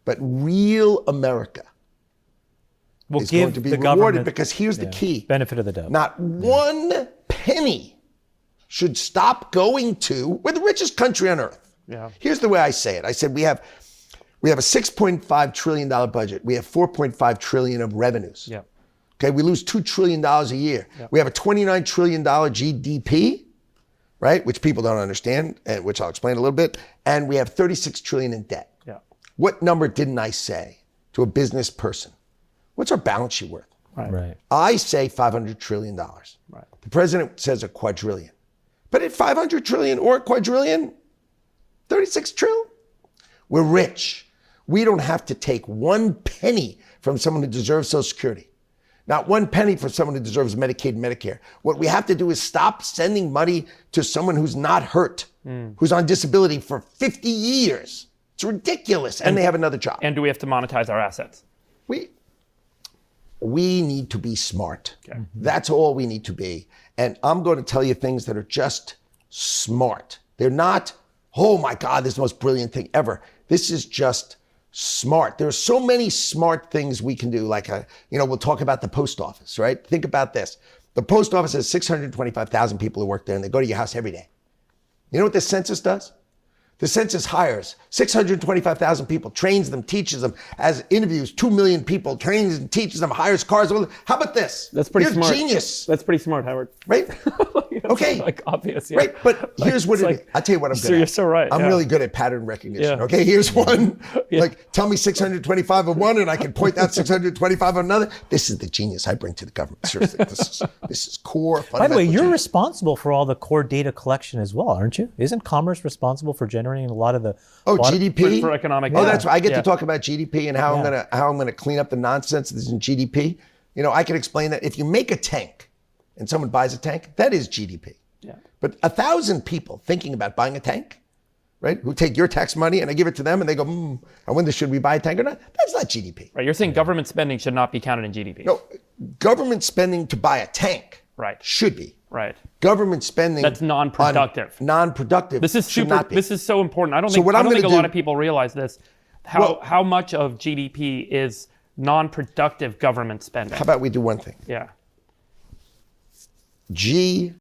But real America is going to be rewarded because here's the key. Benefit of the doubt. Not one penny should stop going to, we're the richest country on earth. Yeah. Here's the way I say it. I said we have a $6.5 trillion budget. We have $4.5 trillion of revenues. Yeah. Okay, we lose $2 trillion a year. Yep. We have a $29 trillion GDP, right? Which people don't understand, and which I'll explain a little bit. And we have $36 trillion in debt. Yeah. What number didn't I say to a business person? What's our balance sheet worth? Right. I say $500 trillion. Right. The president says a quadrillion. But at $500 trillion or a quadrillion, 36 trillion, we're rich. We don't have to take one penny from someone who deserves Social Security. Not one penny for someone who deserves Medicaid and Medicare. What we have to do is stop sending money to someone who's not hurt, who's on disability for 50 years. It's ridiculous. And they have another job. And do we have to monetize our assets? We need to be smart. Okay. That's all we need to be. And I'm going to tell you things that are just smart. They're not, oh my God, this is the most brilliant thing ever. This is just smart. There are so many smart things we can do. Like, we'll talk about the post office, right? Think about this. The post office has 625,000 people who work there, and they go to your house every day. You know what the census does? The census hires 625,000 people, trains them, teaches them, has interviews 2 million people, trains and teaches them, hires cars. How about this? That's pretty You're smart. Genius. That's pretty smart, Howard. Right? Okay. Like obvious, yeah. Right, but here's what it is. I'll tell you what I'm good at. You're so right. I'm really good at pattern recognition. Yeah. Okay, here's one. Like, tell me 625 of one, and I can point out 625 of another. This is the genius I bring to the government. Seriously, this is core. By the way, you're genius. responsible for all the core data collection as well, aren't you? Isn't Commerce responsible for generating a lot of the GDP for economic? Oh, that's right. I get to talk about GDP and how I'm gonna clean up the nonsense that's in GDP. I can explain that if you make a tank and someone buys a tank, that is GDP. Yeah. But 1,000 people thinking about buying a tank, right, who take your tax money and I give it to them and they go, I wonder, should we buy a tank or not? That's not GDP. Right. You're saying government spending should not be counted in GDP. No, government spending to buy a tank should be. Right. Government spending that's non-productive. Non-productive. This is should not be. This is so important. I don't think a lot of people realize this. How much of GDP is non-productive government spending? How about we do one thing? Yeah.